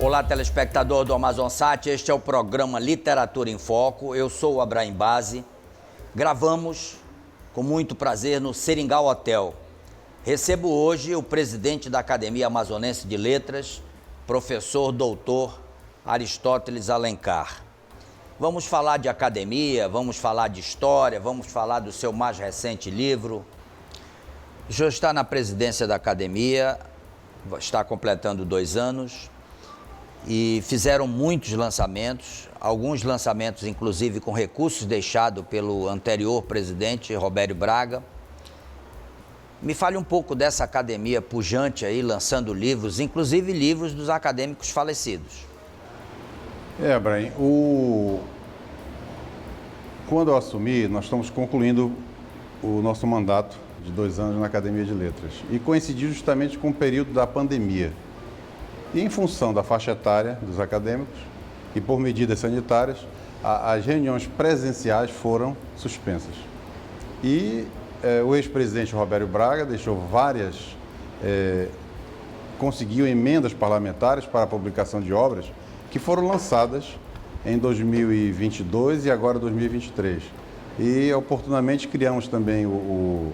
Olá, telespectador do Amazonsat, este é o programa Literatura em Foco. Eu sou o Abraham Base. Gravamos com muito prazer no Seringal Hotel. Recebo hoje o presidente da Academia Amazonense de Letras, professor doutor Aristóteles Alencar. Vamos falar de academia, vamos falar de história, vamos falar do seu mais recente livro. O senhor está na presidência da Academia, está completando 2 anos. E fizeram muitos lançamentos, alguns lançamentos inclusive com recursos deixados pelo anterior presidente, Robério Braga. Me fale um pouco dessa academia pujante aí, lançando livros, inclusive livros dos acadêmicos falecidos. Abraham, quando eu assumi, nós estamos concluindo o nosso mandato de 2 anos na Academia de Letras e coincidiu justamente com o período da pandemia. E em função da faixa etária dos acadêmicos e por medidas sanitárias, as reuniões presenciais foram suspensas. E o ex-presidente Robério Braga deixou conseguiu emendas parlamentares para a publicação de obras que foram lançadas em 2022 e agora 2023. E oportunamente criamos também o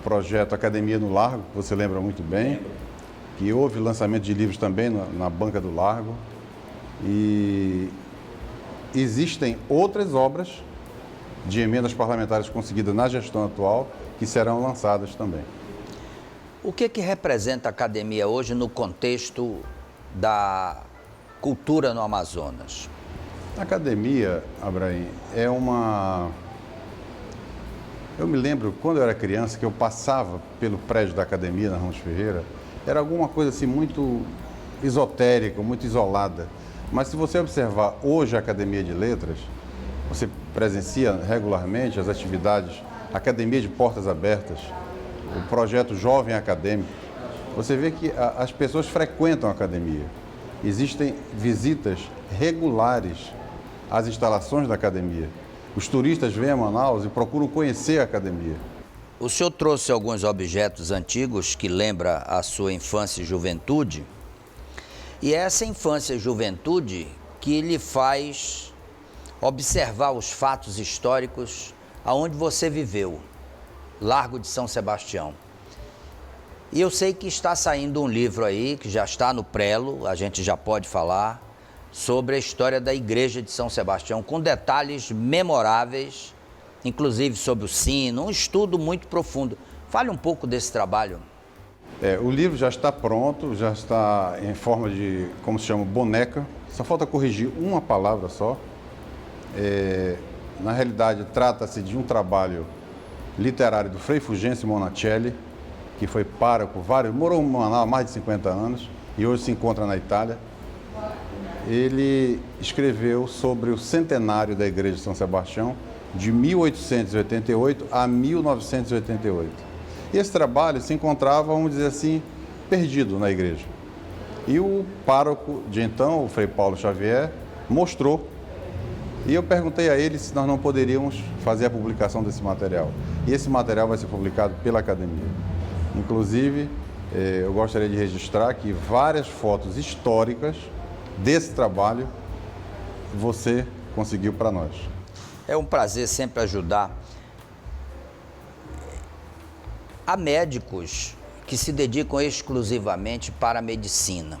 projeto Academia no Largo, que você lembra muito bem. Que houve lançamento de livros também na Banca do Largo. E existem outras obras de emendas parlamentares conseguidas na gestão atual que serão lançadas também. O que representa a academia hoje no contexto da cultura no Amazonas? A academia, Abraham, Eu me lembro, quando eu era criança, que eu passava pelo prédio da academia, na Ramos Ferreira, era alguma coisa assim muito esotérica, muito isolada. Mas se você observar hoje a Academia de Letras, você presencia regularmente as atividades, Academia de Portas Abertas, o projeto Jovem Acadêmico, você vê que as pessoas frequentam a academia. Existem visitas regulares às instalações da academia. Os turistas vêm a Manaus e procuram conhecer a academia. O senhor trouxe alguns objetos antigos que lembram a sua infância e juventude, e é essa infância e juventude que lhe faz observar os fatos históricos aonde você viveu, Largo de São Sebastião. E eu sei que está saindo um livro aí, que já está no prelo, a gente já pode falar, sobre a história da Igreja de São Sebastião, com detalhes memoráveis, inclusive sobre o sino, um estudo muito profundo. Fale um pouco desse trabalho. O livro já está pronto, já está em forma de, como se chama, boneca. Só falta corrigir uma palavra só. Na realidade, trata-se de um trabalho literário do Frei Fulgêncio Monacelli, que foi pároco, morou em Manaus há mais de 50 anos e hoje se encontra na Itália. Ele escreveu sobre o centenário da Igreja de São Sebastião, de 1888 a 1988. E esse trabalho se encontrava, vamos dizer assim, perdido na igreja. E o pároco de então, o Frei Paulo Xavier, mostrou. E eu perguntei a ele se nós não poderíamos fazer a publicação desse material. E esse material vai ser publicado pela Academia. Inclusive, eu gostaria de registrar que várias fotos históricas desse trabalho você conseguiu para nós. É um prazer sempre ajudar. Há médicos que se dedicam exclusivamente para a medicina.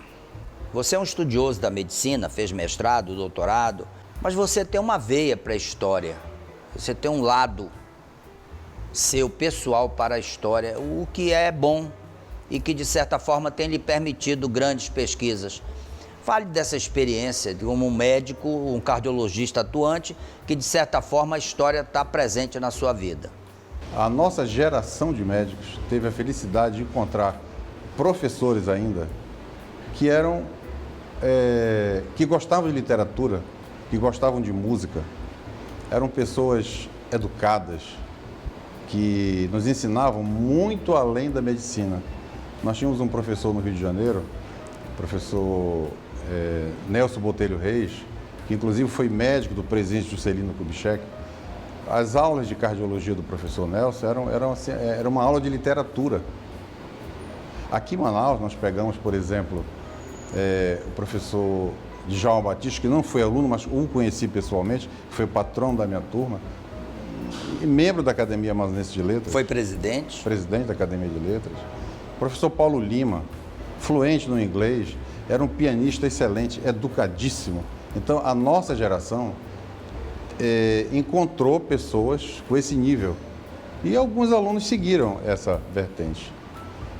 Você é um estudioso da medicina, fez mestrado, doutorado, mas você tem uma veia para a história. Você tem um lado seu pessoal para a história, o que é bom e que de certa forma tem lhe permitido grandes pesquisas. Fale dessa experiência de como um médico, um cardiologista atuante, que de certa forma a história está presente na sua vida. A nossa geração de médicos teve a felicidade de encontrar professores ainda que que gostavam de literatura, que gostavam de música. Eram pessoas educadas, que nos ensinavam muito além da medicina. Nós tínhamos um professor no Rio de Janeiro, professor Nelson Botelho Reis, que inclusive foi médico do presidente Juscelino Kubitschek. As aulas de cardiologia do professor Nelson era uma aula de literatura. Aqui em Manaus nós pegamos, por exemplo, o professor Djalma Batista, que não foi aluno, mas o conheci pessoalmente, foi o patrão da minha turma, e membro da Academia Amazonense de Letras. Foi presidente? Presidente da Academia de Letras. O professor Paulo Lima, fluente no inglês, era um pianista excelente, educadíssimo. Então, a nossa geração encontrou pessoas com esse nível. E alguns alunos seguiram essa vertente.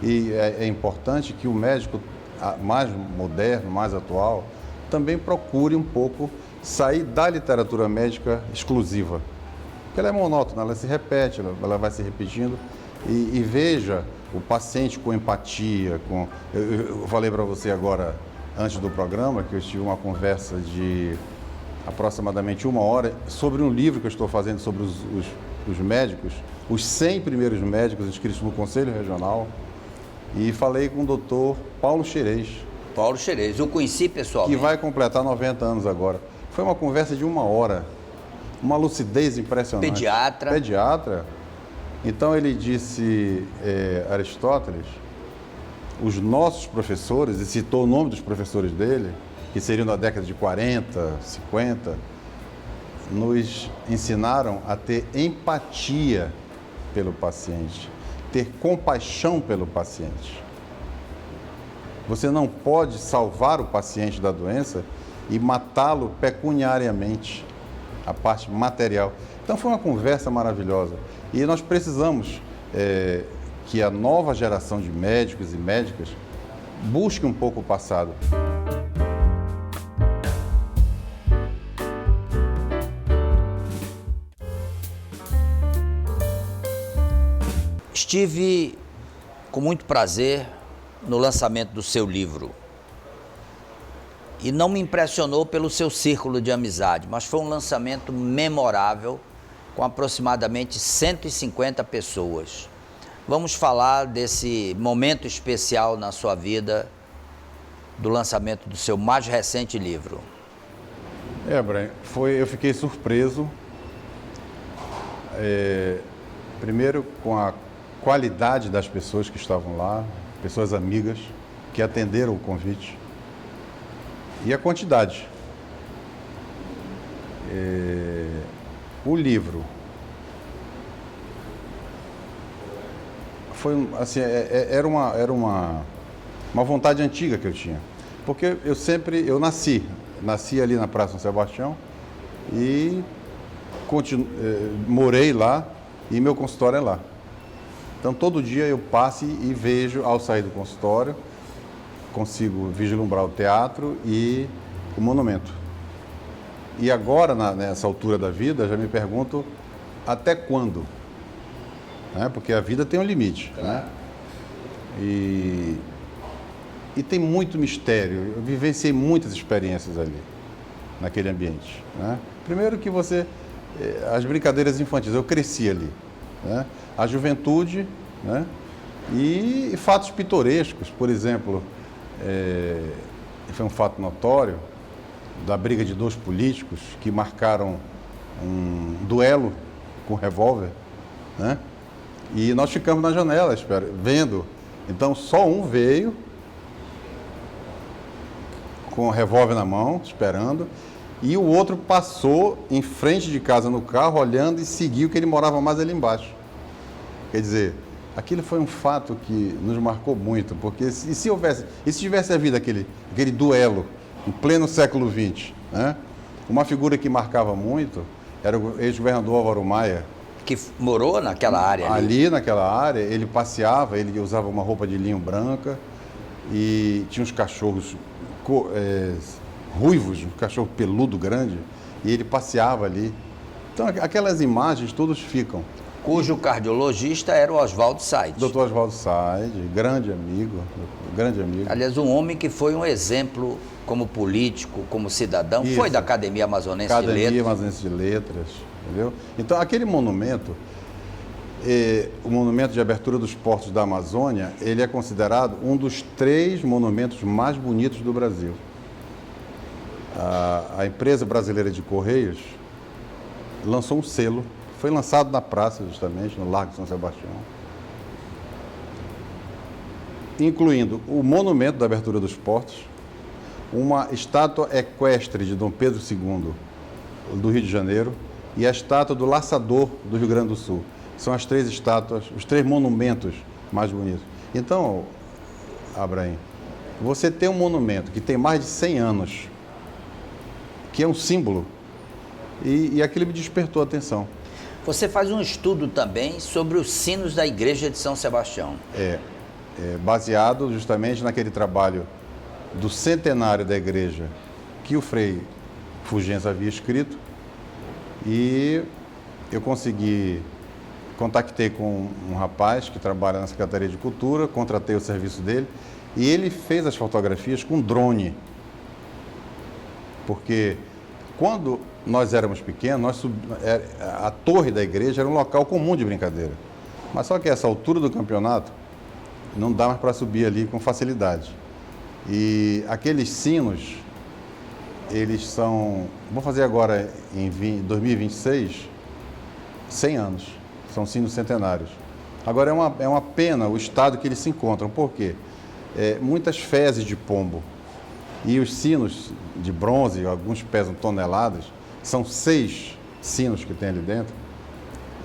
E é importante que o médico mais moderno, mais atual, também procure um pouco sair da literatura médica exclusiva. Porque ela é monótona, ela se repete, ela vai se repetindo. E veja o paciente com empatia. Eu falei para você agora, antes do programa, que eu tive uma conversa de aproximadamente 1 hora sobre um livro que eu estou fazendo sobre os médicos, os 100 primeiros médicos inscritos no Conselho Regional, e falei com o doutor Paulo Xerez. Paulo Xerez, eu conheci pessoalmente. Que vai completar 90 anos agora. Foi uma conversa de 1 hora, uma lucidez impressionante. Pediatra. Pediatra. Então ele disse, Aristóteles, os nossos professores, e citou o nome dos professores dele, que seriam da década de 40, 50, nos ensinaram a ter empatia pelo paciente, ter compaixão pelo paciente. Você não pode salvar o paciente da doença e matá-lo pecuniariamente, a parte material. Então foi uma conversa maravilhosa. E nós precisamos que a nova geração de médicos e médicas busque um pouco o passado. Estive com muito prazer no lançamento do seu livro. E não me impressionou pelo seu círculo de amizade, mas foi um lançamento memorável, com aproximadamente 150 pessoas. Vamos falar desse momento especial na sua vida, do lançamento do seu mais recente livro. Brian, eu fiquei surpreso, primeiro com a qualidade das pessoas que estavam lá, pessoas amigas, que atenderam o convite, e a quantidade. O livro foi assim, era uma vontade antiga que eu tinha, porque eu nasci ali na Praça São Sebastião e morei lá e meu consultório é lá. Então todo dia eu passo e vejo, ao sair do consultório, consigo vislumbrar o teatro e o monumento. E agora, nessa altura da vida, já me pergunto até quando? Porque a vida tem um limite. Claro. E tem muito mistério. Eu vivenciei muitas experiências ali, naquele ambiente. Primeiro que as brincadeiras infantis, eu cresci ali. A juventude, e fatos pitorescos, por exemplo, foi um fato notório da briga de 2 políticos que marcaram um duelo com revólver, e nós ficamos na janela vendo. Então só um veio com o revólver na mão, esperando, e o outro passou em frente de casa no carro, olhando e seguiu, que ele morava mais ali embaixo. Quer dizer, aquilo foi um fato que nos marcou muito, porque se tivesse havido aquele duelo em pleno século XX, uma figura que marcava muito era o ex-governador Álvaro Maia. Que morou naquela área ali? Ali naquela área, ele passeava, ele usava uma roupa de linho branca e tinha uns cachorros ruivos, um cachorro peludo grande, e ele passeava ali. Então aquelas imagens todas ficam. Cujo cardiologista era o Oswaldo Said. Dr. Oswaldo Said, grande amigo. Aliás, um homem que foi um exemplo como político, como cidadão. Isso. Foi da Academia Amazonense de Letras. Academia Amazonense de Letras, entendeu? Então, aquele monumento, o monumento de abertura dos portos da Amazônia, ele é considerado um dos 3 monumentos mais bonitos do Brasil. A empresa brasileira de Correios lançou um selo. Foi lançado na praça, justamente, no Largo de São Sebastião, incluindo o monumento da abertura dos portos uma estátua equestre de Dom Pedro II, do Rio de Janeiro, e a estátua do Laçador, do Rio Grande do Sul. São as 3 estátuas, os 3 monumentos mais bonitos. Então, Abraim, você tem um monumento que tem mais de 100 anos, que é um símbolo, e aquilo me despertou a atenção. Você faz um estudo também sobre os sinos da Igreja de São Sebastião. Baseado justamente naquele trabalho do centenário da igreja que o Frei Fulgêncio havia escrito, e eu contactei com um rapaz que trabalha na Secretaria de Cultura, contratei o serviço dele, e ele fez as fotografias com drone, porque quando nós éramos pequenos, a torre da igreja era um local comum de brincadeira, mas só que a essa altura do campeonato não dá mais para subir ali com facilidade. E aqueles sinos, eles são, vou fazer agora em 2026, 100 anos, são sinos centenários. Agora é uma pena o estado que eles se encontram, por quê? Muitas fezes de pombo, e os sinos de bronze, alguns pesam toneladas, são 6 sinos que tem ali dentro,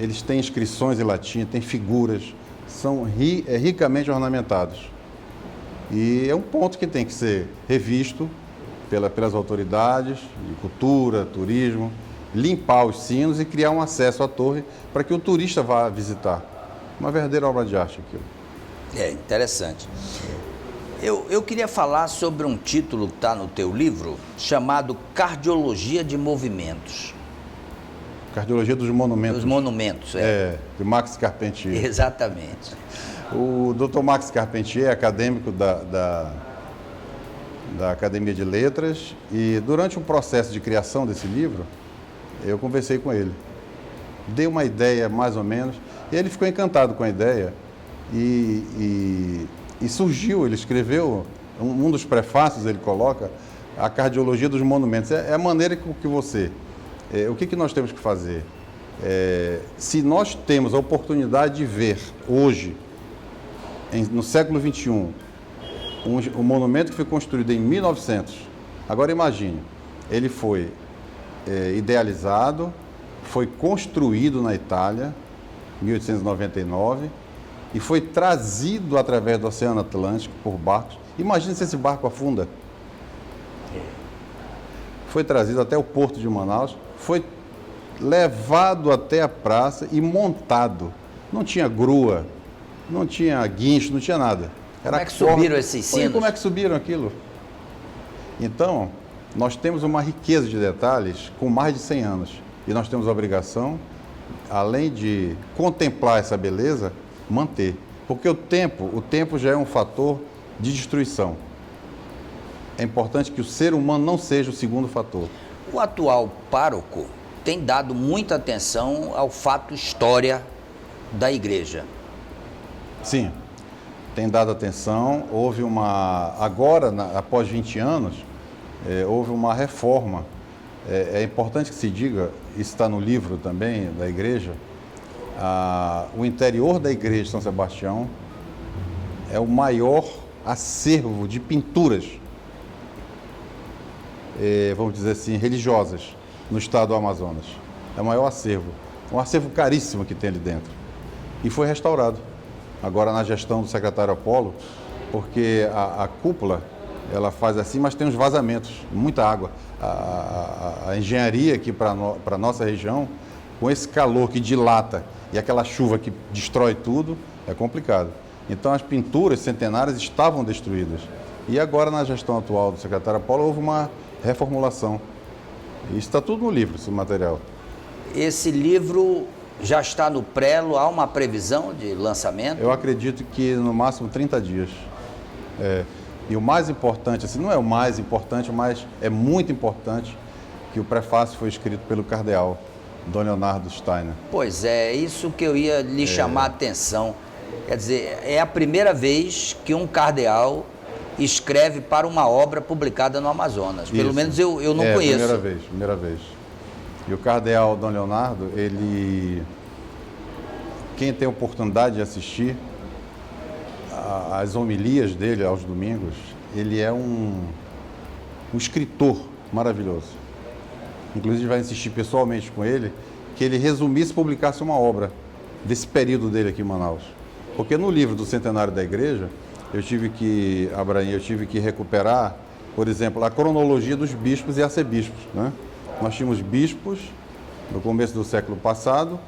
eles têm inscrições em latim, têm figuras, são ricamente ornamentados. E é um ponto que tem que ser revisto pelas autoridades de cultura, turismo, limpar os sinos e criar um acesso à torre para que o turista vá visitar. Uma verdadeira obra de arte aquilo. Interessante. Eu queria falar sobre um título que está no teu livro, chamado Cardiologia de Movimentos. Cardiologia dos Monumentos. Dos Monumentos, de Max Carpentier. Exatamente. O Dr. Max Carpentier é acadêmico da Academia de Letras, e durante o processo de criação desse livro, eu conversei com ele. Dei uma ideia, mais ou menos, e ele ficou encantado com a ideia e surgiu, ele escreveu, um dos prefácios ele coloca, a Cardiologia dos Monumentos. É a maneira que você... o que nós temos que fazer? Se nós temos a oportunidade de ver hoje, no século XXI, um monumento que foi construído em 1900, agora imagine, ele foi idealizado, foi construído na Itália, em 1899, e foi trazido através do Oceano Atlântico por barcos. Imagine se esse barco afunda. Foi trazido até o porto de Manaus, foi levado até a praça e montado. Não tinha grua, não tinha guincho, não tinha nada. Como é que subiram esses sinos? Como é que subiram aquilo? Então, nós temos uma riqueza de detalhes com mais de 100 anos. E nós temos a obrigação, além de contemplar essa beleza, manter. Porque o tempo já é um fator de destruição. É importante que o ser humano não seja o segundo fator. O atual pároco tem dado muita atenção ao fato história da igreja. Sim, tem dado atenção. Houve agora, após 20 anos, houve uma reforma. É importante que se diga, isso está no livro também da igreja, o interior da igreja de São Sebastião é o maior acervo de pinturas, vamos dizer assim, religiosas no estado do Amazonas. É o maior acervo, um acervo caríssimo que tem ali dentro. E foi restaurado, agora na gestão do secretário Apolo, porque a cúpula, ela faz assim, mas tem uns vazamentos, muita água. A engenharia aqui para a nossa região, com esse calor que dilata e aquela chuva que destrói tudo, é complicado. Então as pinturas centenárias estavam destruídas. E agora, na gestão atual do secretário Apolo, houve uma reformulação. E isso está tudo no livro, esse material. Esse livro já está no prelo, há uma previsão de lançamento? Eu acredito que no máximo 30 dias. E o mais importante, assim, não é o mais importante, mas é muito importante que o prefácio foi escrito pelo cardeal Dom Leonardo Steiner. Pois é, isso que eu ia lhe chamar a atenção. Quer dizer, é a primeira vez que um cardeal escreve para uma obra publicada no Amazonas. Pelo Isso. menos eu não conheço. Primeira vez. E o cardeal Dom Leonardo, quem tem oportunidade de assistir as homilias dele aos domingos, ele é um um escritor maravilhoso. Inclusive vai insistir pessoalmente com ele, que ele resumisse e publicasse uma obra desse período dele aqui em Manaus. Porque no livro do Centenário da Igreja, eu tive que recuperar, por exemplo, a cronologia dos bispos e arcebispos, né? Nós tínhamos bispos no começo do século passado,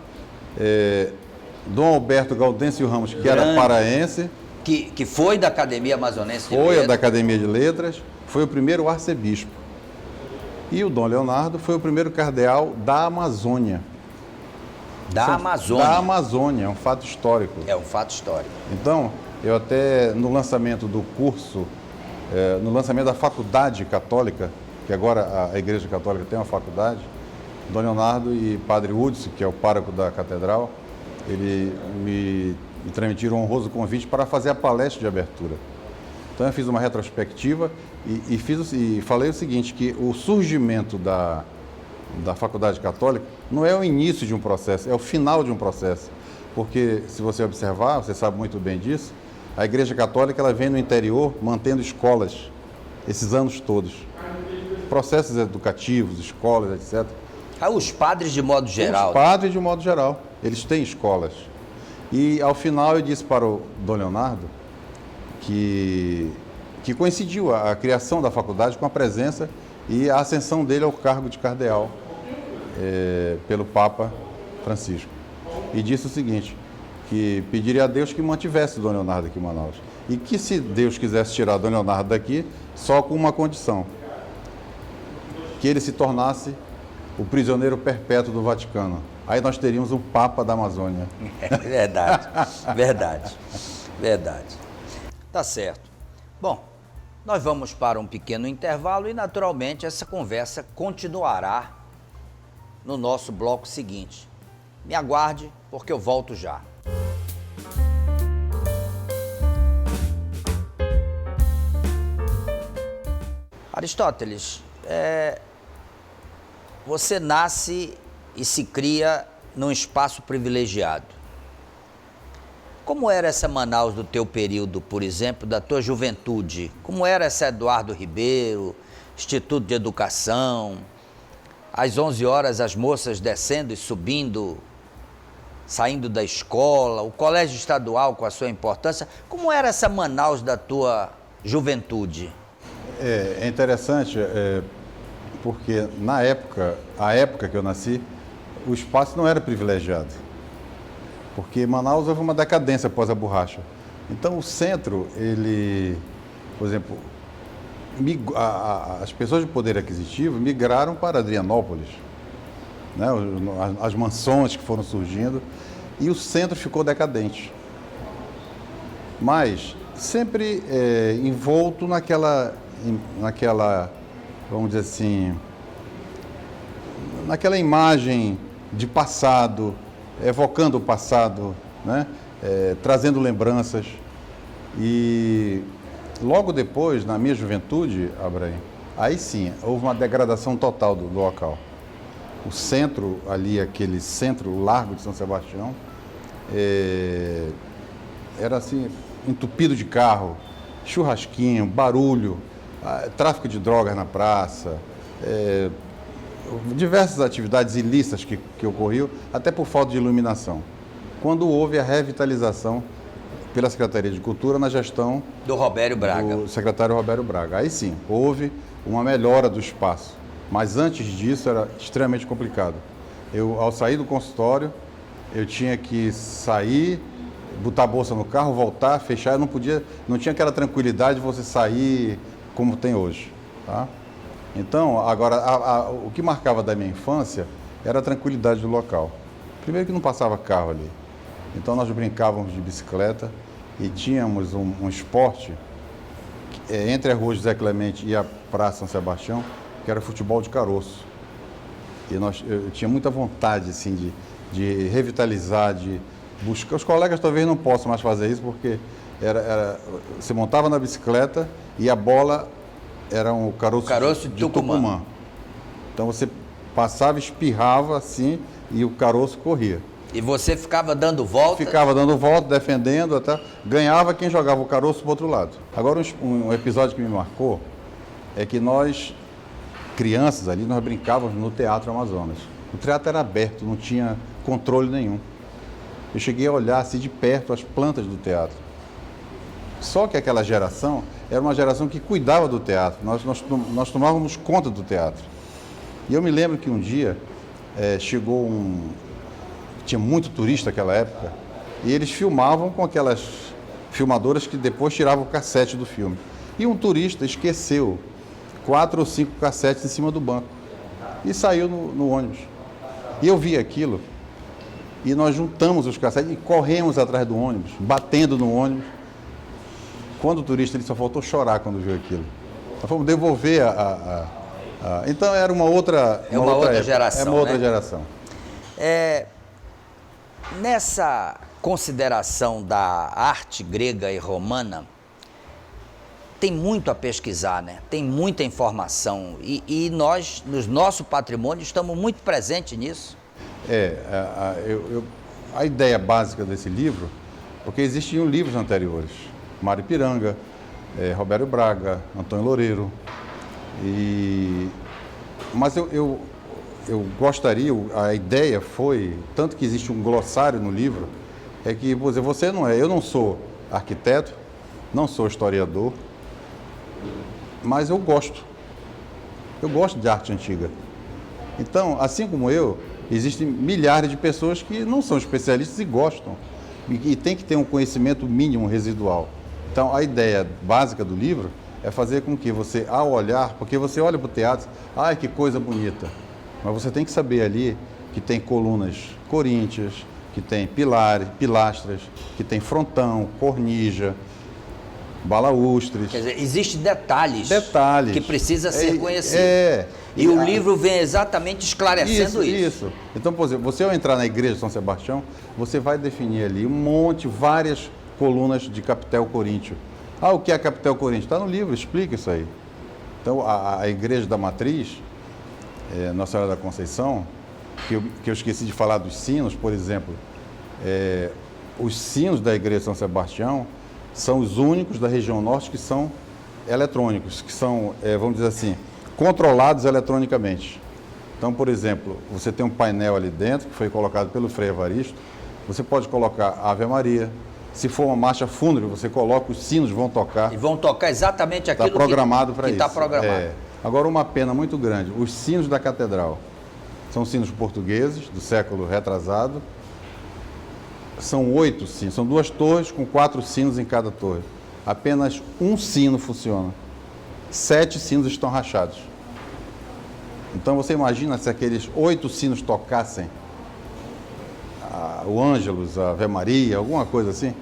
Dom Alberto Gaudêncio Ramos, que era paraense. Que foi da Academia Amazonense de Letras. Foi da Letras. Academia de Letras, foi o primeiro arcebispo. E o Dom Leonardo foi o primeiro cardeal da Amazônia. Da Amazônia, é um fato histórico. É um fato histórico. Então, eu até, no lançamento do curso, no lançamento da faculdade católica, que agora a Igreja Católica tem uma faculdade, Dom Leonardo e Padre Hudson, que é o pároco da catedral, ele me transmitiram um honroso convite para fazer a palestra de abertura. Então eu fiz uma retrospectiva e falei o seguinte, que o surgimento da Faculdade Católica não é o início de um processo, é o final de um processo. Porque, se você observar, você sabe muito bem disso, a Igreja Católica ela vem no interior mantendo escolas esses anos todos. Processos educativos, escolas, etc. Os padres de modo geral. Os padres de modo geral, eles têm escolas. E ao final eu disse para o Dom Leonardo que coincidiu a criação da faculdade com a presença e a ascensão dele ao cargo de cardeal pelo Papa Francisco. E disse o seguinte, que pediria a Deus que mantivesse Dom Leonardo aqui em Manaus. E que se Deus quisesse tirar Dom Leonardo daqui, só com uma condição, que ele se tornasse o prisioneiro perpétuo do Vaticano. Aí nós teríamos um Papa da Amazônia. Verdade. Tá certo. Bom, nós vamos para um pequeno intervalo e, naturalmente, essa conversa continuará no nosso bloco seguinte. Me aguarde, porque eu volto já. Aristóteles, você nasce e se cria num espaço privilegiado. Como era essa Manaus do teu período, por exemplo, da tua juventude? Como era essa Eduardo Ribeiro, Instituto de Educação? Às 11 horas as moças descendo e subindo, saindo da escola, o colégio estadual com a sua importância. Como era essa Manaus da tua juventude? É interessante, porque a época que eu nasci, o espaço não era privilegiado. Porque Manaus houve uma decadência após a borracha. Então o centro, ele, por exemplo, as pessoas de poder aquisitivo migraram para Adrianópolis, né? As mansões que foram surgindo, e o centro ficou decadente. Mas sempre envolto naquela, vamos dizer assim, naquela imagem de passado, evocando o passado, né? Trazendo lembranças. E logo depois, na minha juventude, Abraim, aí sim, houve uma degradação total do local. O centro ali, aquele centro largo de São Sebastião, era assim, entupido de carro, churrasquinho, barulho, tráfico de drogas na praça, diversas atividades ilícitas que ocorriam, até por falta de iluminação. Quando houve a revitalização pela Secretaria de Cultura na gestão do Robério Braga. Do secretário Robério Braga. Aí sim, houve uma melhora do espaço. Mas antes disso era extremamente complicado. Ao sair do consultório, eu tinha que sair, botar a bolsa no carro, voltar, fechar. Eu não tinha aquela tranquilidade de você sair como tem hoje, tá? Então, agora, o que marcava da minha infância era a tranquilidade do local. Primeiro que não passava carro ali. Então, nós brincávamos de bicicleta e tínhamos um esporte entre a Rua José Clemente e a Praça São Sebastião, que era futebol de caroço. E eu tinha muita vontade, assim, de revitalizar, de buscar. Os colegas talvez não possam mais fazer isso, porque você montava na bicicleta e a bola era um caroço de Tucumã. Então você passava, espirrava assim e o caroço corria. E você ficava dando volta? Ficava dando volta, defendendo, até ganhava quem jogava o caroço para o outro lado. Agora um episódio que me marcou é que nós, crianças ali, nós brincávamos no Teatro Amazonas. O teatro era aberto, não tinha controle nenhum. Eu cheguei a olhar assim de perto as plantas do teatro. Só que aquela geração era uma geração que cuidava do teatro, nós tomávamos conta do teatro. E eu me lembro que um dia chegou tinha muito turista naquela época, e eles filmavam com aquelas filmadoras que depois tiravam o cassete do filme. E um turista esqueceu 4 ou 5 cassetes em cima do banco e saiu no ônibus. E eu vi aquilo, e nós juntamos os cassetes e corremos atrás do ônibus, batendo no ônibus. Quando o turista, ele só faltou chorar quando viu aquilo. Nós fomos devolver Então era uma outra... É uma outra geração, É uma outra né? geração. Nessa consideração da arte grega e romana, tem muito a pesquisar, né? Tem muita informação. E nós, no nosso patrimônio, estamos muito presentes nisso. A ideia básica desse livro, porque existiam livros anteriores. Mário Ipiranga, Roberto Braga, Antônio Loureiro. Mas eu gostaria, a ideia foi, tanto que existe um glossário no livro, é que você não é, eu não sou arquiteto, não sou historiador, mas eu gosto de arte antiga. Então, assim como eu, existem milhares de pessoas que não são especialistas e gostam, e tem que ter um conhecimento mínimo residual. Então, a ideia básica do livro é fazer com que você, ao olhar, porque você olha para o teatro, ai, que coisa bonita, mas você tem que saber ali que tem colunas coríntias, que tem pilastras, que tem frontão, cornija, balaústres. Quer dizer, existem detalhes que precisa ser conhecido. E o livro vem exatamente esclarecendo isso. Então, por exemplo, você ao entrar na igreja de São Sebastião, você vai definir ali várias colunas de capitel coríntio. O que é capitel coríntio? Está no livro, explica isso aí. Então, a igreja da Matriz, Nossa Senhora da Conceição, que eu esqueci de falar dos sinos, por exemplo, os sinos da igreja de São Sebastião são os únicos da região norte que são eletrônicos, que são, vamos dizer assim, controlados eletronicamente. Então, por exemplo, você tem um painel ali dentro, que foi colocado pelo Frei Evaristo, você pode colocar Ave Maria. Se for uma marcha fúnebre, você coloca, os sinos vão tocar. E vão tocar exatamente aquilo está programado para isso. Está programado. Agora, uma pena muito grande, os sinos da catedral são sinos portugueses, do século retrasado. São 8 sinos, são 2 torres com 4 sinos em cada torre. Apenas um sino funciona. 7 sinos estão rachados. Então, você imagina se aqueles 8 sinos tocassem o Ângelus, a Ave Maria, alguma coisa assim,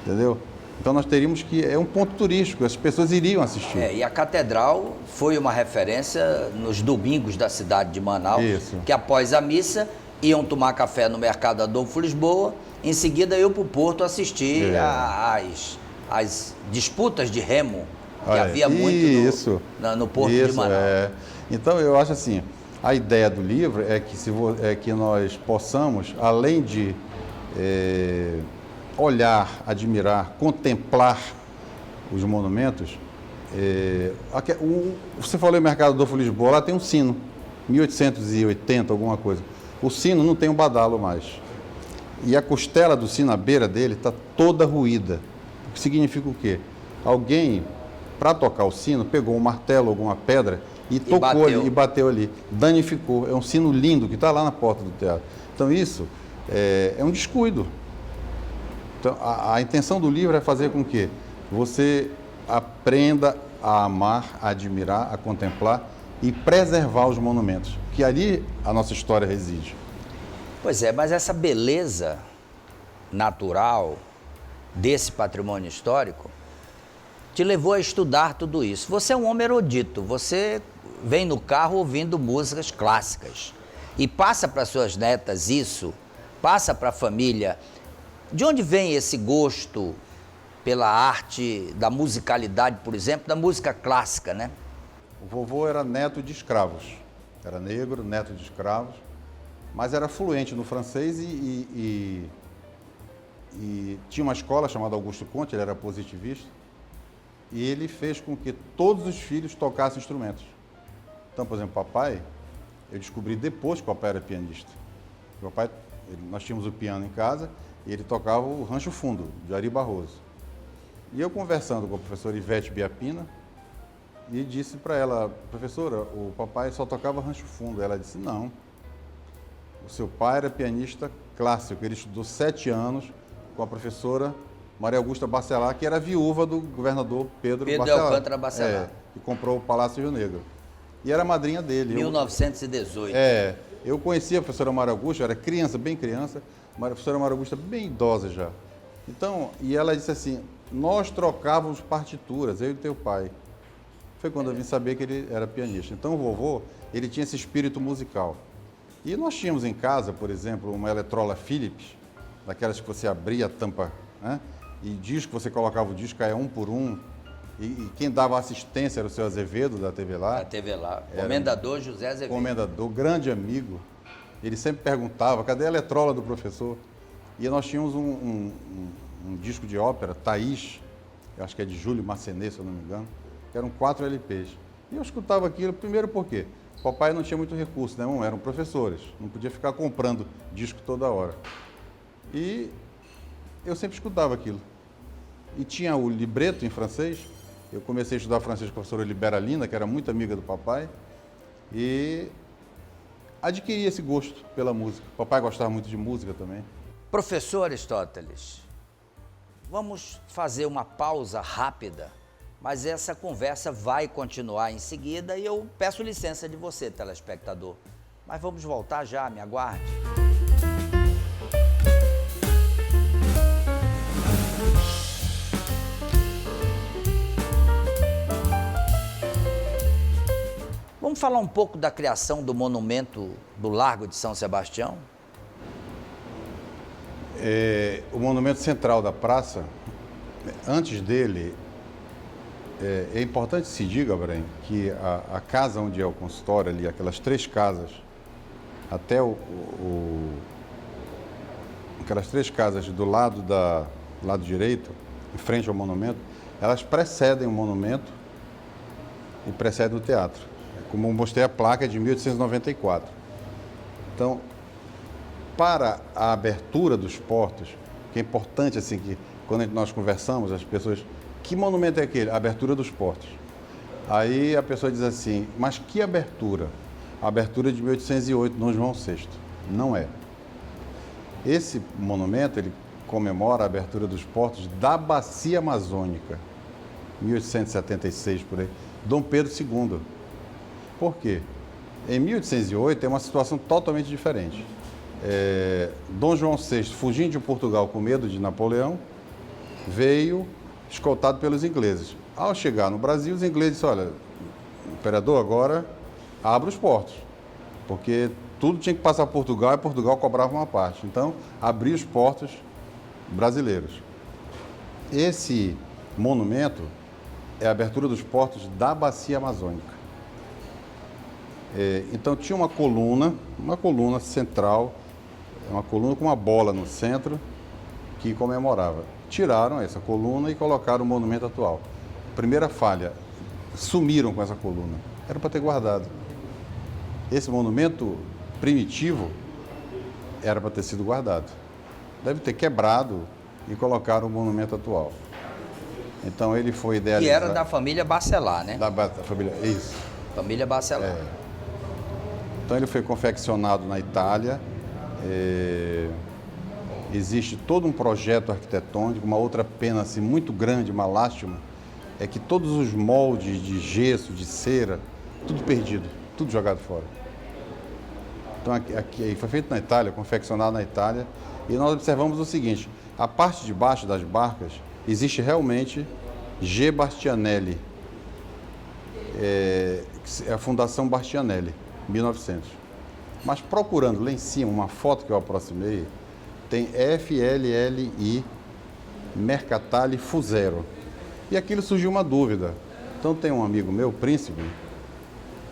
entendeu? Então nós teríamos que, é um ponto turístico, as pessoas iriam assistir. E a catedral foi uma referência nos domingos da cidade de Manaus, que após a missa iam tomar café no Mercado Adolfo Lisboa, em seguida eu para o Porto assistir às disputas de remo, que havia muito no Porto de Manaus. Então eu acho assim, a ideia do livro é que nós possamos, além de olhar, admirar, contemplar os monumentos. Você falou em Mercado Adolfo Lisboa, lá tem um sino, 1880, alguma coisa. O sino não tem um badalo mais. E a costela do sino, a beira dele, está toda ruída. O que significa o quê? Alguém, para tocar o sino, pegou um martelo, alguma pedra, e tocou ali, e bateu ali, danificou. É um sino lindo que está lá na porta do teatro. Então isso é um descuido. Então, a intenção do livro é fazer com que você aprenda a amar, a admirar, a contemplar e preservar os monumentos, que ali a nossa história reside. Pois é, mas essa beleza natural desse patrimônio histórico te levou a estudar tudo isso. Você é um homem erudito, você vem no carro ouvindo músicas clássicas e passa para suas netas isso, passa para a família. De onde vem esse gosto pela arte, da musicalidade, por exemplo, da música clássica, né? O vovô era neto de escravos, era negro, neto de escravos, mas era fluente no francês e tinha uma escola chamada Augusto Conte, ele era positivista, E ele fez com que todos os filhos tocassem instrumentos. Então, por exemplo, papai, eu descobri depois que o papai era pianista. O papai, nós tínhamos o piano em casa e ele tocava o Rancho Fundo, de Ari Barroso. E eu conversando com a professora Ivete Biapina, e disse para ela, professora, o papai só tocava Rancho Fundo. Ela disse, não, o seu pai era pianista clássico, ele estudou 7 anos com a professora Maria Augusta Bacelar, que era viúva do governador Pedro Bacelar. Alcântara Bacelar. Que comprou o Palácio Rio Negro. E era a madrinha dele. 1918. Eu conhecia a professora Maria Augusta, eu era criança, bem criança, a professora Maria Augusta bem idosa já. Então, e ela disse assim, nós trocávamos partituras, eu e teu pai. Foi quando eu vim saber que ele era pianista. Então, o vovô, ele tinha esse espírito musical. E nós tínhamos em casa, por exemplo, uma eletrola Philips, daquelas que você abria a tampa, né? E disco, você colocava o disco, caía um por um. E quem dava assistência era o seu Azevedo, da TV Lá. Da TV Lá. Comendador José Azevedo. Comendador, grande amigo. Ele sempre perguntava, cadê a eletrola do professor? E nós tínhamos um disco de ópera, Thaís, eu acho que é de Júlio Massenet, se eu não me engano, que eram 4 LPs. E eu escutava aquilo, primeiro porque o papai não tinha muito recurso, né? Eram professores, não podia ficar comprando disco toda hora. E eu sempre escutava aquilo. E tinha o libreto em francês. Eu comecei a estudar francês com a professora Liberalina, que era muito amiga do papai, e adquiri esse gosto pela música. O papai gostava muito de música também. Professor Aristóteles, vamos fazer uma pausa rápida, mas essa conversa vai continuar em seguida e eu peço licença de você, telespectador. Mas vamos voltar já, me aguarde. Vamos falar um pouco da criação do monumento do Largo de São Sebastião? O monumento central da praça, antes dele, é importante se diga, Abraham, que a casa onde é o consultório ali, aquelas 3 casas, até aquelas 3 casas do lado direito, em frente ao monumento, elas precedem o monumento e precedem o teatro. Como eu mostrei a placa, é de 1894. Então, para a abertura dos portos, que é importante assim, que quando nós conversamos, as pessoas, que monumento é aquele? A abertura dos portos. Aí a pessoa diz assim, mas que abertura? A abertura de 1808, Dom João VI. Não é. Esse monumento, ele comemora a abertura dos portos da Bacia Amazônica, 1876, por aí, Dom Pedro II. Por quê? Em 1808 é uma situação totalmente diferente. Dom João VI, fugindo de Portugal com medo de Napoleão, veio escoltado pelos ingleses. Ao chegar no Brasil, os ingleses disseram, olha, imperador, agora abre os portos, porque tudo tinha que passar por Portugal e Portugal cobrava uma parte. Então, abriu os portos brasileiros. Esse monumento é a abertura dos portos da Bacia Amazônica. Então tinha uma coluna central, uma coluna com uma bola no centro que comemorava. Tiraram essa coluna e colocaram o monumento atual. Primeira falha, sumiram com essa coluna. Era para ter guardado. Esse monumento primitivo era para ter sido guardado. Deve ter quebrado e colocaram o monumento atual. Então ele foi idealizado. Que era da família Bacelar, né? Da família, isso. Família Bacelar. Então ele foi confeccionado na Itália, existe todo um projeto arquitetônico, uma outra pena assim, muito grande, uma lástima, é que todos os moldes de gesso, de cera, tudo perdido, tudo jogado fora. Então aqui foi feito na Itália, confeccionado na Itália, e nós observamos o seguinte, a parte de baixo das barcas existe realmente G. Bastianelli, é a Fundação Bastianelli, 1900. Mas procurando lá em cima, uma foto que eu aproximei, tem FLLI Mercatale Fusero. E aquilo surgiu uma dúvida. Então tem um amigo meu, Príncipe,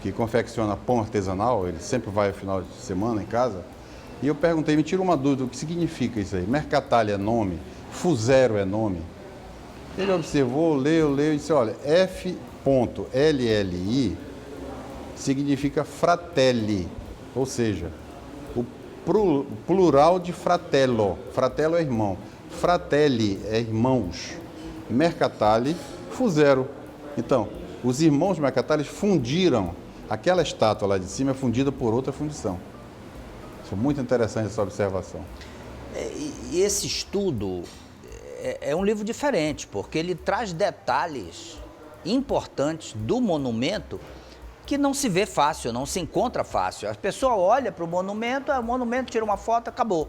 que confecciona pão artesanal, ele sempre vai ao final de semana em casa, e eu perguntei, me tira uma dúvida, o que significa isso aí? Mercatale é nome, Fusero é nome. Ele observou, leu e disse, olha, F.LLI significa fratelli, ou seja, o plural de fratello. Fratello é irmão. Fratelli é irmãos. Mercatali, fusero. Então, os irmãos Mercatali fundiram. Aquela estátua lá de cima é fundida por outra fundição. Foi muito interessante essa observação. E esse estudo é um livro diferente, porque ele traz detalhes importantes do monumento que não se vê fácil, não se encontra fácil. A pessoa olha para o monumento tira uma foto, acabou.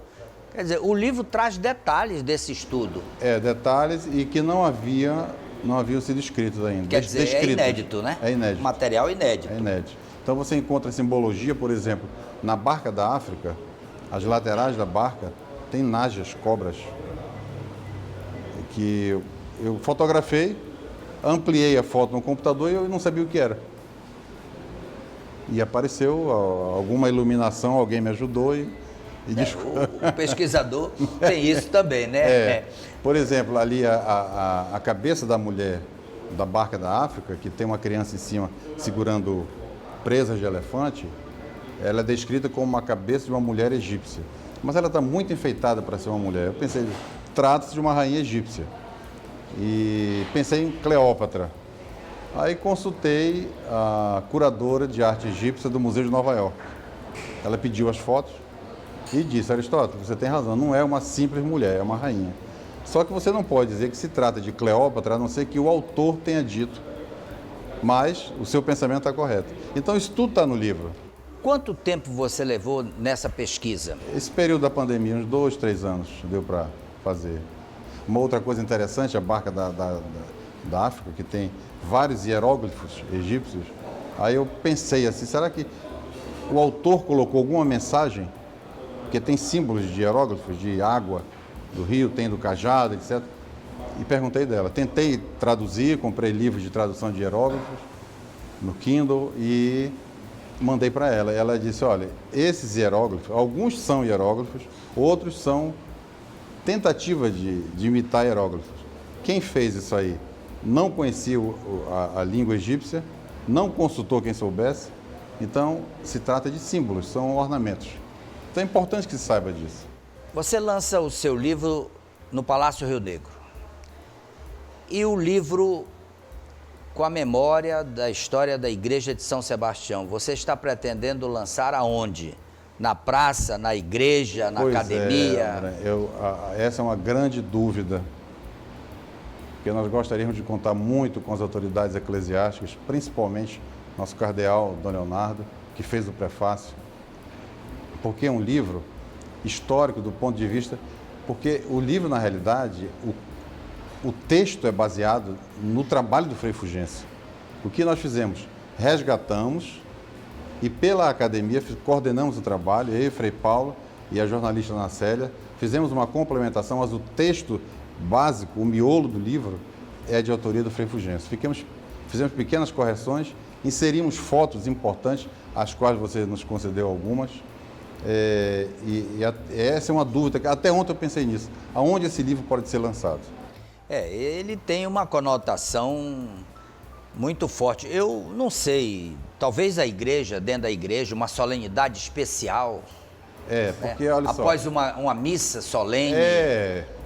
Quer dizer, o livro traz detalhes desse estudo. Detalhes e que não haviam sido escritos ainda. Quer dizer, descritos. É inédito, né? É inédito. Material inédito. É inédito. Então você encontra simbologia, por exemplo, na barca da África, as laterais da barca tem najas, cobras, que eu fotografei, ampliei a foto no computador e eu não sabia o que era. E apareceu alguma iluminação, alguém me ajudou e o pesquisador tem isso também, né? Por exemplo, ali a cabeça da mulher da barca da África, que tem uma criança em cima segurando presas de elefante, ela é descrita como uma cabeça de uma mulher egípcia. Mas ela está muito enfeitada para ser uma mulher. Eu pensei, trata-se de uma rainha egípcia. E pensei em Cleópatra. Aí consultei a curadora de arte egípcia do Museu de Nova York. Ela pediu as fotos e disse, Aristóteles, você tem razão, não é uma simples mulher, é uma rainha. Só que você não pode dizer que se trata de Cleópatra, a não ser que o autor tenha dito. Mas o seu pensamento está correto. Então isso tudo está no livro. Quanto tempo você levou nessa pesquisa? Esse período da pandemia, uns 2, 3 anos, deu para fazer. Uma outra coisa interessante, a barca da África, que tem vários hieróglifos egípcios. Aí eu pensei assim, será que o autor colocou alguma mensagem? Porque tem símbolos de hieróglifos, de água, do rio, tem do cajado, etc. E perguntei dela. Tentei traduzir, comprei livros de tradução de hieróglifos no Kindle e mandei para ela. Ela disse, olha, esses hieróglifos, alguns são hieróglifos, outros são tentativa de imitar hieróglifos. Quem fez isso aí não conhecia a língua egípcia, não consultou quem soubesse, então se trata de símbolos, são ornamentos. Então é importante que se saiba disso. Você lança o seu livro no Palácio Rio Negro. E o livro com a memória da história da Igreja de São Sebastião, você está pretendendo lançar aonde? Na praça, na igreja, na academia? Essa é uma grande dúvida, porque nós gostaríamos de contar muito com as autoridades eclesiásticas, principalmente nosso cardeal, Dom Leonardo, que fez o prefácio, porque é um livro histórico do ponto de vista, porque o livro, na realidade, o texto é baseado no trabalho do Frei Fulgêncio. O que nós fizemos? Resgatamos e pela academia coordenamos o trabalho, eu e o Frei Paulo e a jornalista Ana Célia, fizemos uma complementação, mas o texto básico, o miolo do livro, é de autoria do Frei Fulgêncio. Fizemos pequenas correções, inserimos fotos importantes, as quais você nos concedeu algumas. Essa é uma dúvida, até ontem eu pensei nisso. Aonde esse livro pode ser lançado? Ele tem uma conotação muito forte. Eu não sei, talvez a igreja, dentro da igreja, uma solenidade especial. Porque olha só. Após uma missa solene,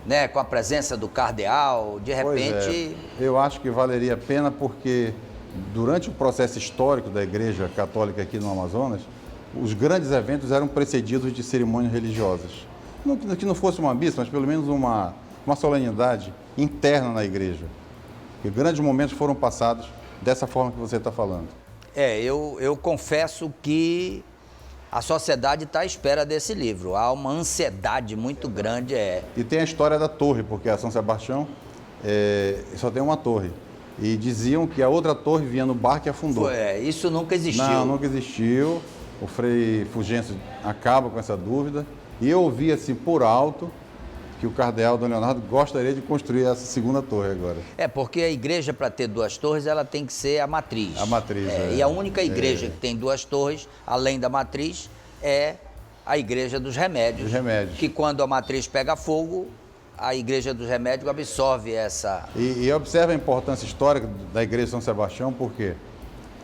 né, com a presença do cardeal, de repente... Eu acho que valeria a pena porque durante o processo histórico da Igreja Católica aqui no Amazonas, os grandes eventos eram precedidos de cerimônias religiosas. Não que não fosse uma missa, mas pelo menos uma solenidade interna na igreja. E grandes momentos foram passados dessa forma que você está falando. Eu confesso que a sociedade está à espera desse livro. Há uma ansiedade muito grande. E tem a história da torre, porque a São Sebastião só tem uma torre. E diziam que a outra torre vinha no barco e afundou. Isso nunca existiu. Não, nunca existiu. O Frei Fulgêncio acaba com essa dúvida. E eu ouvi assim por alto que o cardeal Dom Leonardo gostaria de construir essa segunda torre agora. Porque a igreja, para ter 2 torres, ela tem que ser a matriz. A matriz, E a única igreja que tem 2 torres, além da matriz, é a Igreja dos Remédios. Dos Remédios. Que quando a matriz pega fogo, a Igreja dos Remédios absorve essa... E observa a importância histórica da Igreja de São Sebastião, porque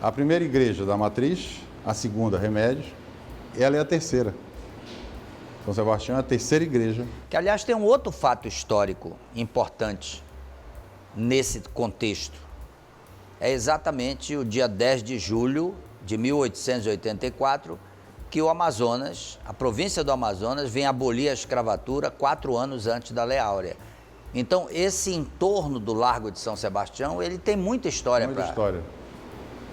a primeira igreja da Matriz, a segunda, Remédios, ela é a terceira. São Sebastião é a terceira igreja. Que, aliás, tem um outro fato histórico importante nesse contexto. É exatamente o dia 10 de julho de 1884 que o Amazonas, a província do Amazonas, vem abolir a escravatura 4 anos antes da Lei Áurea. Então, esse entorno do Largo de São Sebastião, ele tem muita história. Muita história.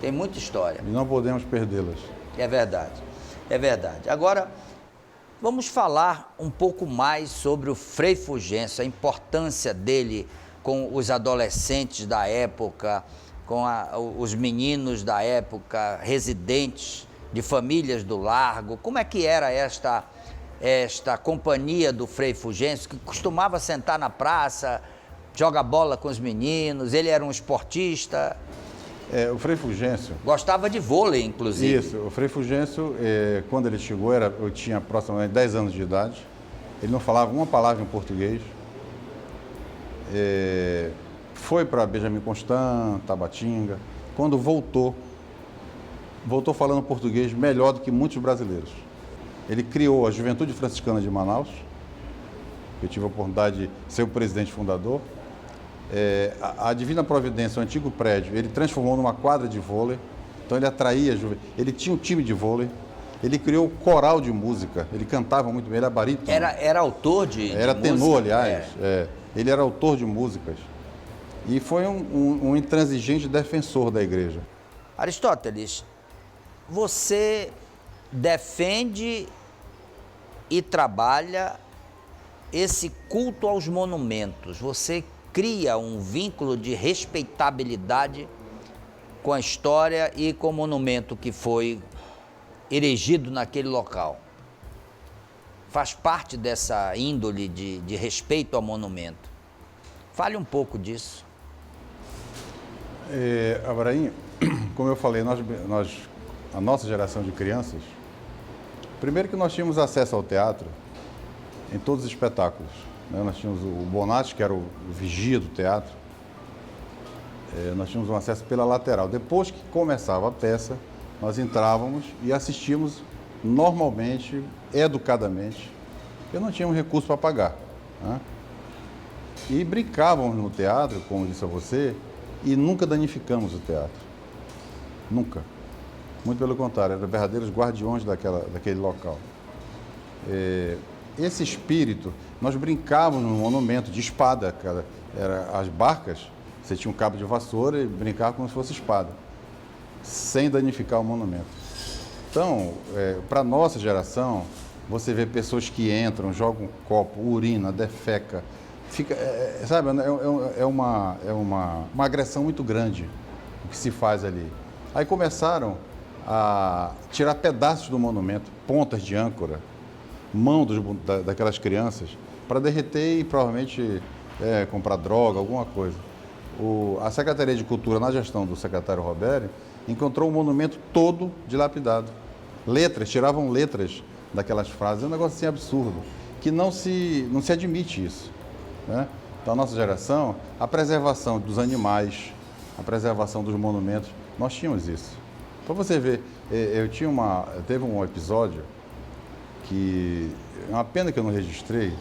Tem muita história. E não podemos perdê-las. É verdade, é verdade. Agora, vamos falar um pouco mais sobre o Frei Fulgêncio, a importância dele com os adolescentes da época, com os meninos da época, residentes de famílias do Largo. Como é que era esta companhia do Frei Fulgêncio, que costumava sentar na praça, joga bola com os meninos, ele era um esportista... O Frei Fulgêncio... Gostava de vôlei, inclusive. Isso, o Frei Fulgêncio, quando ele chegou, eu tinha aproximadamente 10 anos de idade. Ele não falava uma palavra em português. Foi para Benjamin Constant, Tabatinga. Quando voltou falando português melhor do que muitos brasileiros. Ele criou a Juventude Franciscana de Manaus. Eu tive a oportunidade de ser o presidente fundador. A Divina Providência, o antigo prédio, ele transformou numa quadra de vôlei, então ele atraía, ele tinha um time de vôlei, ele criou o coral de música, ele cantava muito bem, ele era barítono. Era autor de Era música, tenor, aliás, ele era autor de músicas e foi um intransigente defensor da igreja. Aristóteles, você defende e trabalha esse culto aos monumentos, você cria um vínculo de respeitabilidade com a história e com o monumento que foi erigido naquele local. Faz parte dessa índole de respeito ao monumento. Fale um pouco disso. Abraim, como eu falei, a nossa geração de crianças, primeiro que nós tínhamos acesso ao teatro em todos os espetáculos. Nós tínhamos o Bonatti, que era o vigia do teatro. Nós tínhamos um acesso pela lateral. Depois que começava a peça, nós entrávamos e assistíamos normalmente, educadamente, porque não tínhamos recurso para pagar. Né? E brincávamos no teatro, como disse a você, e nunca danificamos o teatro. Nunca. Muito pelo contrário, eram verdadeiros guardiões daquele local. Esse espírito, nós brincávamos no monumento de espada, as barcas, você tinha um cabo de vassoura e brincava como se fosse espada, sem danificar o monumento. Então, para a nossa geração, você vê pessoas que entram, jogam um copo, urina, defeca, sabe, é uma agressão muito grande o que se faz ali. Aí começaram a tirar pedaços do monumento, pontas de âncora, mão daquelas crianças, para derreter e provavelmente comprar droga, alguma coisa. A Secretaria de Cultura, na gestão do secretário Robério, encontrou o monumento todo dilapidado. Tiravam letras daquelas frases, é um negócio assim absurdo, que não se admite isso. Né? Então, a nossa geração, a preservação dos animais, a preservação dos monumentos, nós tínhamos isso. Para você ver, teve um episódio que é uma pena que eu não registrei,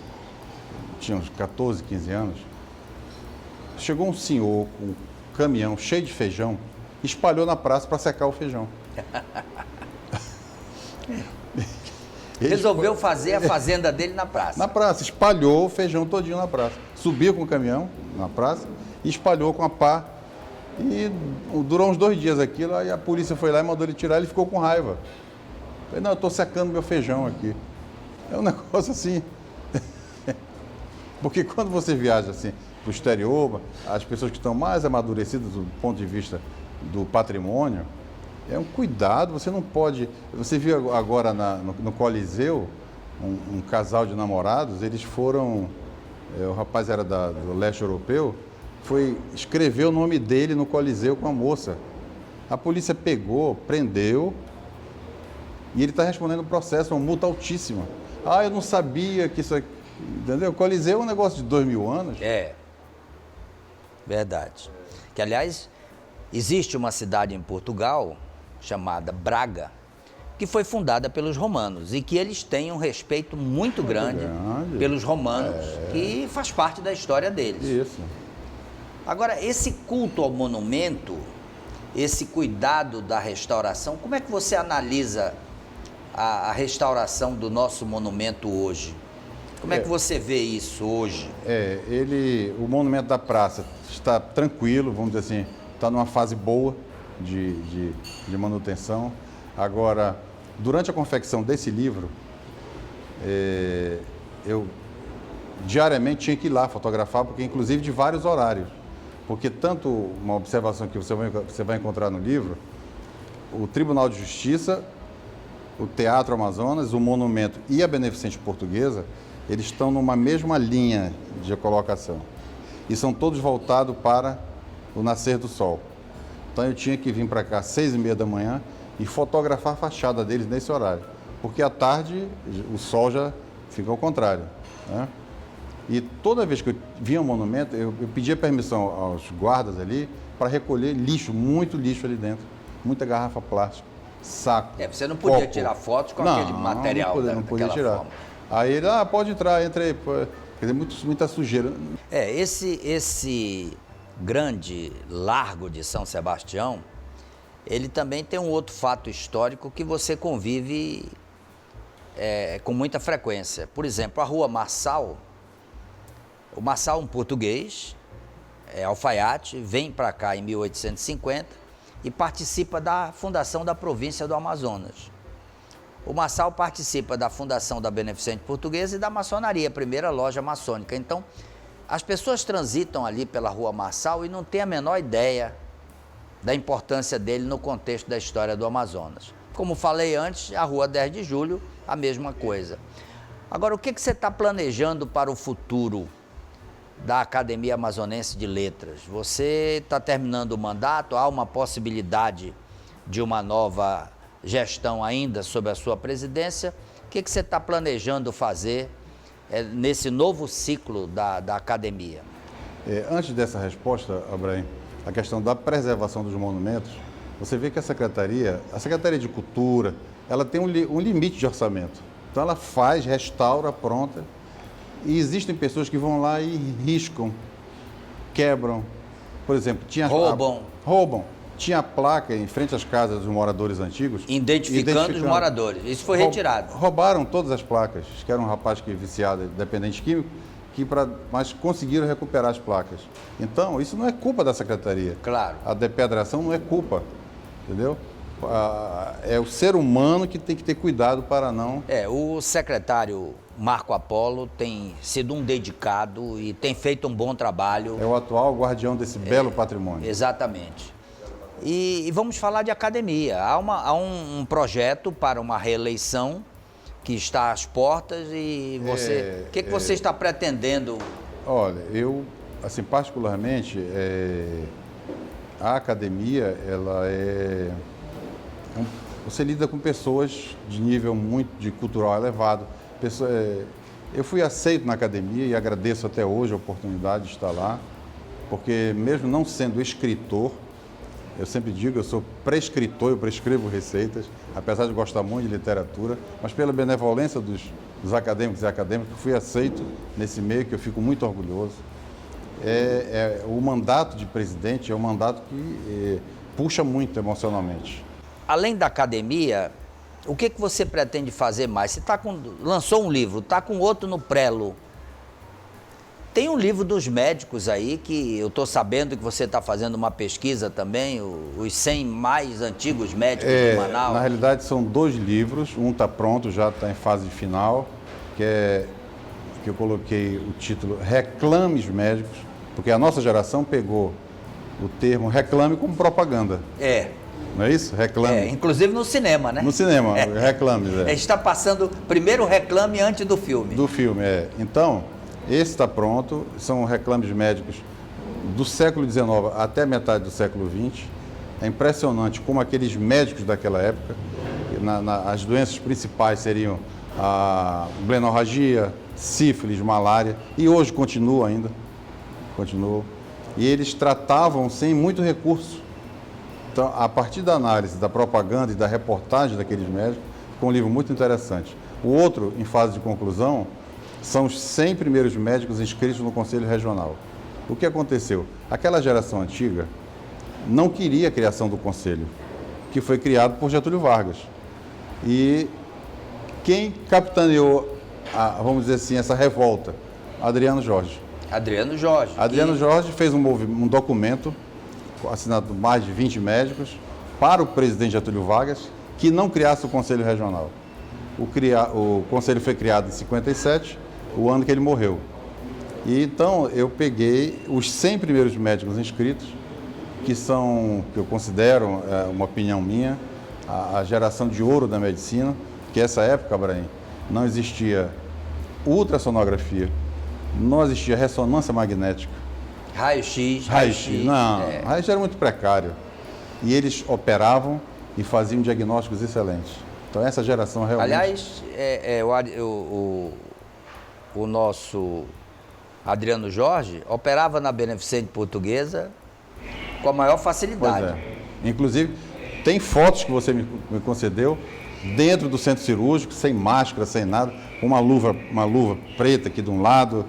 tinha uns 14, 15 anos, chegou um senhor com um caminhão cheio de feijão, espalhou na praça para secar o feijão. Resolveu fazer a fazenda dele na praça. Na praça, espalhou o feijão todinho na praça. Subiu com o caminhão na praça e espalhou com a pá. E durou uns 2 dias aquilo, aí a polícia foi lá e mandou ele tirar, ele ficou com raiva. Falei, não, eu estou secando meu feijão aqui. É um negócio assim. Porque quando você viaja assim para o exterior, as pessoas que estão mais amadurecidas do ponto de vista do patrimônio, é um cuidado, você não pode... Você viu agora no Coliseu, um casal de namorados, eles foram... o rapaz era do leste europeu, escreveu o nome dele no Coliseu com a moça. A polícia pegou, prendeu, e ele está respondendo o processo, uma multa altíssima. Eu não sabia que isso... Entendeu? O Coliseu é um negócio de 2.000 anos. É, verdade. Que, aliás, existe uma cidade em Portugal, chamada Braga, que foi fundada pelos romanos e que eles têm um respeito muito grande pelos romanos, que faz parte da história deles. Isso. Agora, esse culto ao monumento, esse cuidado da restauração, como é que você analisa a restauração do nosso monumento hoje? Como é que você vê isso hoje? O monumento da praça está tranquilo, vamos dizer assim, está numa fase boa de manutenção. Agora, durante a confecção desse livro, eu diariamente tinha que ir lá fotografar, porque inclusive de vários horários. Porque tanto uma observação que você vai encontrar no livro, o Tribunal de Justiça, o Teatro Amazonas, o Monumento e a Beneficente Portuguesa, eles estão numa mesma linha de colocação. E são todos voltados para o nascer do sol. Então eu tinha que vir para cá às 6h30 da manhã e fotografar a fachada deles nesse horário. Porque à tarde o sol já fica ao contrário, né? E toda vez que eu vinha ao monumento, eu pedia permissão aos guardas ali para recolher lixo, muito lixo ali dentro. Muita garrafa plástica, saco. Você não podia tirar fotos com aquele material não podia tirar. Forma. Aí ele, pode entrar, entra aí. Quer dizer, muita sujeira. Esse grande largo de São Sebastião, ele também tem um outro fato histórico que você convive com muita frequência. Por exemplo, a Rua Marçal. O Marçal, um português, alfaiate, vem para cá em 1850 e participa da fundação da província do Amazonas. O Marçal participa da fundação da Beneficente Portuguesa e da maçonaria, a primeira loja maçônica. Então, as pessoas transitam ali pela Rua Marçal e não têm a menor ideia da importância dele no contexto da história do Amazonas. Como falei antes, a Rua 10 de Julho, a mesma coisa. Agora, o que você está planejando para o futuro da Academia Amazonense de Letras? Você está terminando o mandato, há uma possibilidade de uma nova gestão ainda sob a sua presidência. O que você está planejando fazer nesse novo ciclo da Academia? Antes dessa resposta, Abraim, a questão da preservação dos monumentos, você vê que a Secretaria de Cultura, ela tem um limite de orçamento. Então ela faz, restaura, pronta. E existem pessoas que vão lá e riscam, quebram. Por exemplo, roubam. Tinha a placa em frente às casas dos moradores antigos. Identificando os moradores. Isso foi retirado. Roubaram todas as placas. Que era um rapaz que viciado, dependente químico, mas conseguiram recuperar as placas. Então, isso não é culpa da Secretaria. Claro. A depedração não é culpa, entendeu? É o ser humano que tem que ter cuidado para não... O secretário Marco Apolo tem sido um dedicado e tem feito um bom trabalho. É o atual guardião desse belo patrimônio. Exatamente. E vamos falar de academia. Há um projeto para uma reeleição que está às portas e você... O que você está pretendendo? Olha, eu, assim, particularmente, a academia, ela você lida com pessoas de nível de cultural elevado. Eu fui aceito na academia e agradeço até hoje a oportunidade de estar lá, porque mesmo não sendo escritor, eu sempre digo, eu sou prescritor, eu prescrevo receitas, apesar de gostar muito de literatura, mas pela benevolência dos acadêmicos e acadêmicas, eu fui aceito nesse meio, que eu fico muito orgulhoso. O mandato de presidente é um mandato que puxa muito emocionalmente. Além da academia, o que você pretende fazer mais? Você lançou um livro, está com outro no prelo. Tem um livro dos médicos aí, que eu estou sabendo que você está fazendo uma pesquisa também, os 100 mais antigos médicos de Manaus. Na realidade, são 2 livros, um está pronto, já está em fase final, que eu coloquei o título Reclames Médicos, porque a nossa geração pegou o termo reclame como propaganda. Não é isso? Reclame. Inclusive no cinema, né? No cinema, reclames. A gente está passando primeiro o reclame antes do filme. Do filme, Então, esse está pronto, são reclames médicos do século XIX até metade do século XX. É impressionante como aqueles médicos daquela época, as doenças principais seriam a blenorragia, sífilis, malária, e hoje continua ainda, continua. E eles tratavam sem muito recurso. Então, a partir da análise, da propaganda e da reportagem daqueles médicos, ficou um livro muito interessante. O outro, em fase de conclusão, são os 100 primeiros médicos inscritos no Conselho Regional. O que aconteceu? Aquela geração antiga não queria a criação do Conselho, que foi criado por Getúlio Vargas. E quem capitaneou, vamos dizer assim, essa revolta? Adriano Jorge. Adriano Jorge. Adriano Jorge fez um documento, assinado por mais de 20 médicos, para o presidente Getúlio Vargas, que não criasse o Conselho Regional. O Conselho foi criado em 57, o ano que ele morreu. E então eu peguei os 100 primeiros médicos inscritos, que eu considero, uma opinião minha, a geração de ouro da medicina, que essa época, Abraim, não existia ultrassonografia, não existia ressonância magnética. Raio-X. Não, raio-X era muito precário. E eles operavam e faziam diagnósticos excelentes. Então essa geração realmente... Aliás, o nosso Adriano Jorge operava na Beneficente Portuguesa com a maior facilidade. Pois é. Inclusive, tem fotos que você me concedeu dentro do centro cirúrgico, sem máscara, sem nada, com uma luva preta aqui de um lado,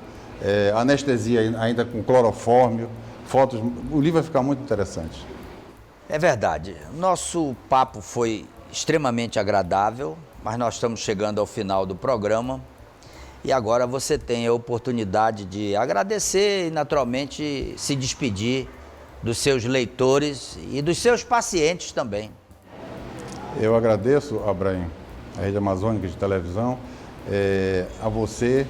anestesia ainda com clorofórmio, fotos. O livro vai ficar muito interessante. É verdade. Nosso papo foi extremamente agradável, mas nós estamos chegando ao final do programa e agora você tem a oportunidade de agradecer e, naturalmente, se despedir dos seus leitores e dos seus pacientes também. Eu agradeço, Abraim, a Rede Amazônica de Televisão, a você,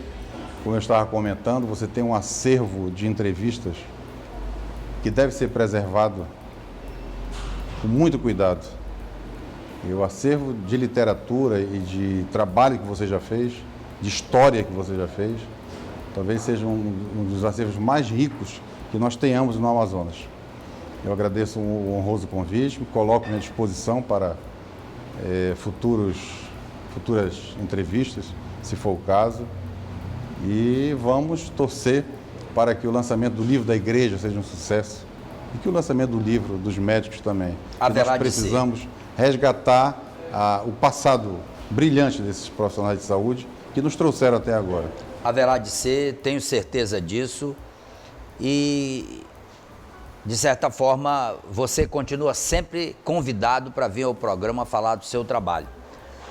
como eu estava comentando, você tem um acervo de entrevistas que deve ser preservado com muito cuidado. E o acervo de literatura e de trabalho que você já fez, de história que você já fez, talvez seja um dos acervos mais ricos que nós tenhamos no Amazonas. Eu agradeço o honroso convite, me coloco à disposição para futuras entrevistas, se for o caso, e vamos torcer para que o lançamento do livro da igreja seja um sucesso e que o lançamento do livro dos médicos também. Nós precisamos resgatar o passado brilhante desses profissionais de saúde que nos trouxeram até agora. Haverá de ser, tenho certeza disso, e de certa forma você continua sempre convidado para vir ao programa falar do seu trabalho.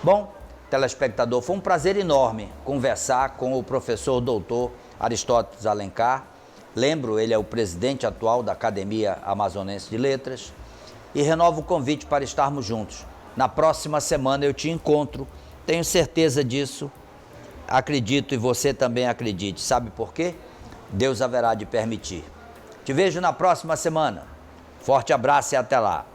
Bom, telespectador, foi um prazer enorme conversar com o professor doutor Aristóteles Alencar. Lembro, ele é o presidente atual da Academia Amazonense de Letras, e renovo o convite para estarmos juntos. Na próxima semana eu te encontro, tenho certeza disso, acredito e você também acredite. Sabe por quê? Deus haverá de permitir. Te vejo na próxima semana. Forte abraço e até lá.